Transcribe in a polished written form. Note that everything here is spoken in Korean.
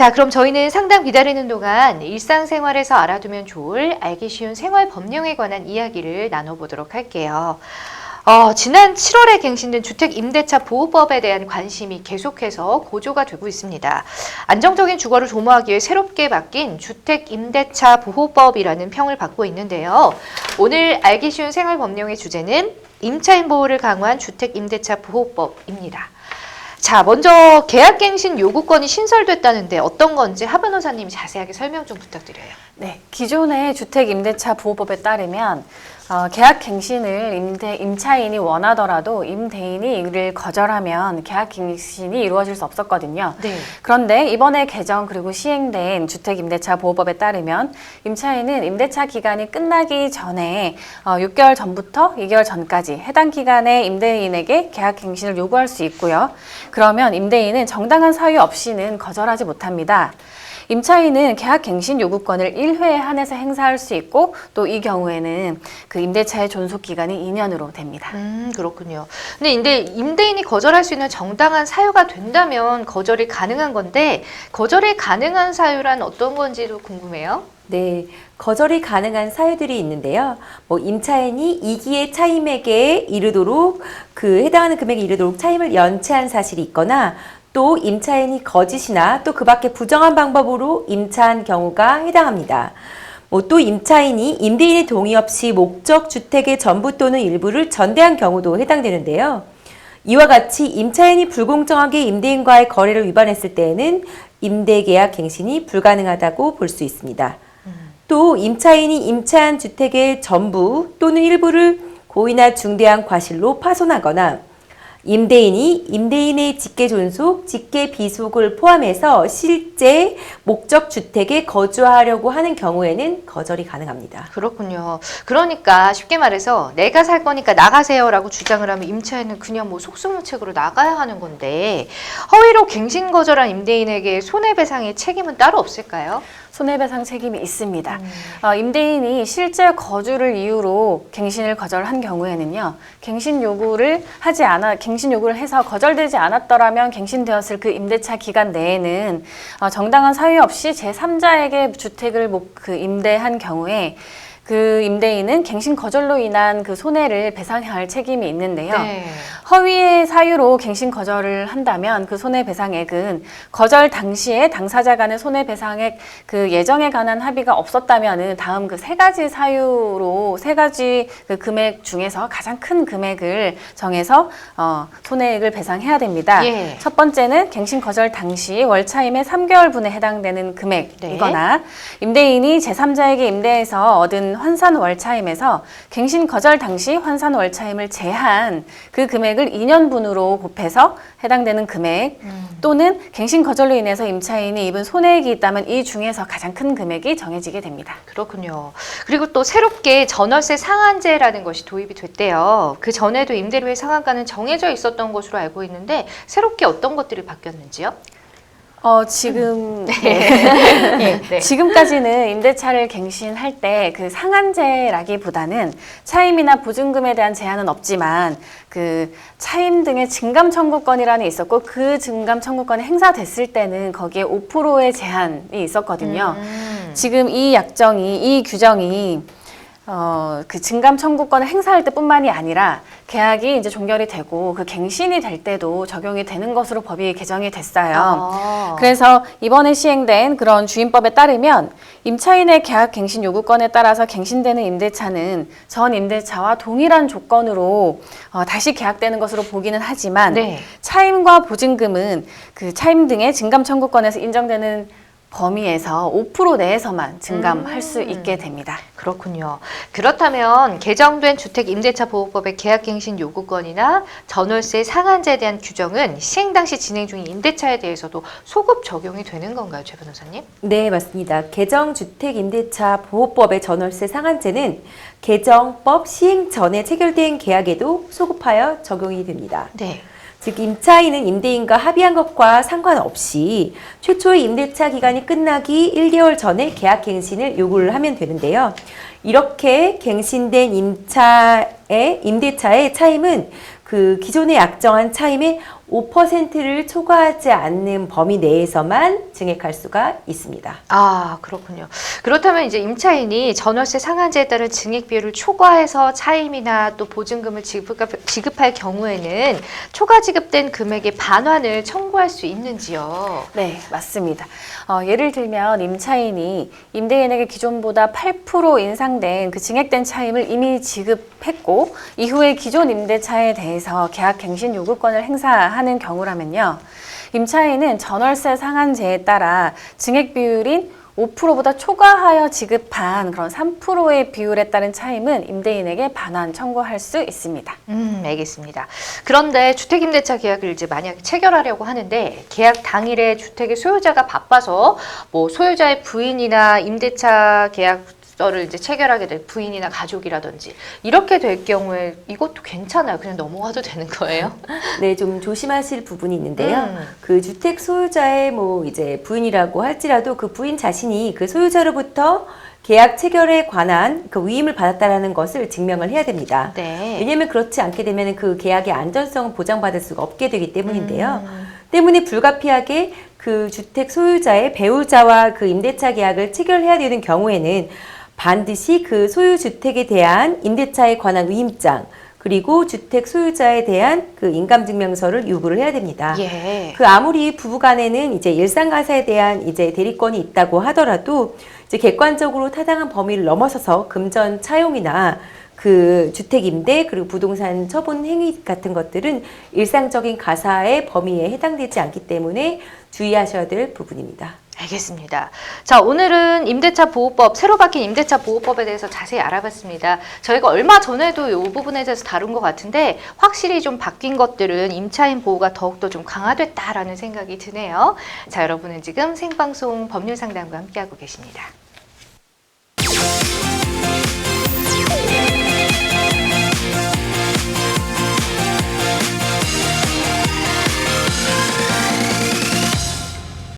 자, 그럼 저희는 상담 기다리는 동안 일상생활에서 알아두면 좋을 알기 쉬운 생활 법령에 관한 이야기를 나눠보도록 할게요. 지난 7월에 갱신된 주택임대차 보호법에 대한 관심이 계속해서 고조가 되고 있습니다. 안정적인 주거를 도모하기 위해 새롭게 바뀐 주택임대차 보호법이라는 평을 받고 있는데요. 오늘 알기 쉬운 생활 법령의 주제는 임차인 보호를 강화한 주택임대차 보호법입니다. 자, 먼저 계약갱신 요구권이 신설됐다는데 어떤 건지 하 변호사님이 자세하게 설명 좀 부탁드려요. 네, 기존의 주택임대차 보호법에 따르면 계약갱신을 임차인이 원하더라도 임대인이 이를 거절하면 계약갱신이 이루어질 수 없었거든요. 네. 그런데 이번에 개정 그리고 시행된 주택임대차 보호법에 따르면 임차인은 임대차 기간이 끝나기 전에 6개월 전부터 2개월 전까지 해당 기간에 임대인에게 계약갱신을 요구할 수 있고요. 그러면 임대인은 정당한 사유 없이는 거절하지 못합니다. 임차인은 계약갱신 요구권을 1회에 한해서 행사할 수 있고 또 이 경우에는 그 임대차의 존속기간이 2년으로 됩니다. 그렇군요. 근데 임대인이 거절할 수 있는 정당한 사유가 된다면 거절이 가능한 건데 거절이 가능한 사유란 어떤 건지도 궁금해요. 네, 거절이 가능한 사유들이 있는데요. 임차인이 이기의 차임액에 이르도록 해당하는 금액에 이르도록 차임을 연체한 사실이 있거나 또 임차인이 거짓이나 또 그 밖에 부정한 방법으로 임차한 경우가 해당합니다. 또 임차인이 임대인의 동의 없이 목적 주택의 전부 또는 일부를 전대한 경우도 해당되는데요. 이와 같이 임차인이 불공정하게 임대인과의 거래를 위반했을 때에는 임대계약 갱신이 불가능하다고 볼 수 있습니다. 또 임차인이 임차한 주택의 전부 또는 일부를 고의나 중대한 과실로 파손하거나 임대인이 임대인의 직계존속, 직계비속을 포함해서 실제 목적 주택에 거주하려고 하는 경우에는 거절이 가능합니다. 그렇군요. 그러니까 쉽게 말해서 내가 살 거니까 나가세요라고 주장을 하면 임차인은 그냥 속수무책으로 나가야 하는 건데 허위로 갱신 거절한 임대인에게 손해배상의 책임은 따로 없을까요? 손해배상 책임이 있습니다. 임대인이 실제 거주를 이유로 갱신을 거절한 경우에는요, 갱신 요구를 해서 거절되지 않았더라면 갱신되었을 그 임대차 기간 내에는 정당한 사유 없이 제3자에게 주택을 임대한 경우에 그 임대인은 갱신 거절로 인한 그 손해를 배상해야 할 책임이 있는데요. 네. 허위의 사유로 갱신 거절을 한다면 그 손해배상액은 거절 당시에 당사자 간의 손해배상액 그 예정에 관한 합의가 없었다면은 다음 그 세 가지 사유로 세 가지 그 금액 중에서 가장 큰 금액을 정해서 손해액을 배상해야 됩니다. 예. 첫 번째는 갱신 거절 당시 월차임의 3개월분에 해당되는 금액이거나 네. 임대인이 제3자에게 임대해서 얻은 환산 월차임에서 갱신 거절 당시 환산 월차임을 제한 그 금액을 2년분으로 곱해서 해당되는 금액 또는 갱신 거절로 인해서 임차인이 입은 손해액이 있다면 이 중에서 가장 큰 금액이 정해지게 됩니다. 그렇군요. 그리고 또 새롭게 전월세 상한제라는 것이 도입이 됐대요. 그 전에도 임대료의 상한가는 정해져 있었던 것으로 알고 있는데 새롭게 어떤 것들이 바뀌었는지요? 지금 네. 지금까지는 임대차를 갱신할 때 그 상한제라기보다는 차임이나 보증금에 대한 제한은 없지만 그 차임 등의 증감 청구권이라는 게 있었고 그 증감 청구권이 행사됐을 때는 거기에 5%의 제한이 있었거든요. 지금 이 규정이 그 증감 청구권을 행사할 때뿐만이 아니라 계약이 이제 종결이 되고 그 갱신이 될 때도 적용이 되는 것으로 법이 개정이 됐어요. 그래서 이번에 시행된 그런 주임법에 따르면 임차인의 계약 갱신 요구권에 따라서 갱신되는 임대차는 전 임대차와 동일한 조건으로 다시 계약되는 것으로 보기는 하지만 네. 차임과 보증금은 그 차임 등의 증감 청구권에서 인정되는 범위에서 5% 내에서만 증감할 수 있게 됩니다. 그렇군요. 그렇다면 개정된 주택임대차보호법의 계약갱신 요구권이나 전월세 상한제에 대한 규정은 시행 당시 진행 중인 임대차에 대해서도 소급 적용이 되는 건가요, 최 변호사님? 네, 맞습니다. 개정 주택임대차 보호법의 전월세 상한제는 개정법 시행 전에 체결된 계약에도 소급하여 적용이 됩니다. 네. 즉 임차인은 임대인과 합의한 것과 상관없이 최초의 임대차 기간이 끝나기 1개월 전에 계약 갱신을 요구를 하면 되는데요. 이렇게 갱신된 임대차의 차임은 그 기존에 약정한 차임의 5%를 초과하지 않는 범위 내에서만 증액할 수가 있습니다. 아, 그렇군요. 그렇다면 이제 임차인이 전월세 상한제에 따른 증액 비율을 초과해서 차임이나 또 보증금을 지급할 경우에는 초과 지급된 금액의 반환을 청구할 수 있는지요? 네, 맞습니다. 예를 들면 임차인이 임대인에게 기존보다 8% 인상된 그 증액된 차임을 이미 지급했고 이후에 기존 임대차에 대해서 계약 갱신 요구권을 행사하는 경우라면요. 임차인은 전월세 상한제에 따라 증액 비율인 5%보다 초과하여 지급한 그런 3%의 비율에 따른 차임은 임대인에게 반환 청구할 수 있습니다. 알겠습니다. 그런데 주택임대차 계약을 이제 만약에 체결하려고 하는데 계약 당일에 주택의 소유자가 바빠서 뭐 소유자의 부인이나 임대차 계약서를 이제 체결하게 될 부인이나 가족이라든지 이렇게 될 경우에 이것도 괜찮아요. 그냥 넘어가도 되는 거예요? 네, 좀 조심하실 부분이 있는데요. 그 주택 소유자의 뭐 이제 부인이라고 할지라도 그 부인 자신이 그 소유자로부터 계약 체결에 관한 그 위임을 받았다라는 것을 증명을 해야 됩니다. 네. 왜냐하면 그렇지 않게 되면 그 계약의 안전성을 보장받을 수가 없게 되기 때문인데요. 때문에 불가피하게 그 주택 소유자의 배우자와 그 임대차 계약을 체결해야 되는 경우에는 반드시 그 소유 주택에 대한 임대차에 관한 위임장 그리고 주택 소유자에 대한 그 인감증명서를 요구를 해야 됩니다. 예. 그 아무리 부부간에는 이제 일상가사에 대한 이제 대리권이 있다고 하더라도 이제 객관적으로 타당한 범위를 넘어서서 금전 차용이나 그 주택 임대 그리고 부동산 처분 행위 같은 것들은 일상적인 가사의 범위에 해당되지 않기 때문에 주의하셔야 될 부분입니다. 알겠습니다. 자, 오늘은 임대차 보호법, 새로 바뀐 임대차 보호법에 대해서 자세히 알아봤습니다. 저희가 얼마 전에도 이 부분에 대해서 다룬 것 같은데 확실히 좀 바뀐 것들은 임차인 보호가 더욱더 좀 강화됐다라는 생각이 드네요. 자, 여러분은 지금 생방송 법률상담과 함께하고 계십니다.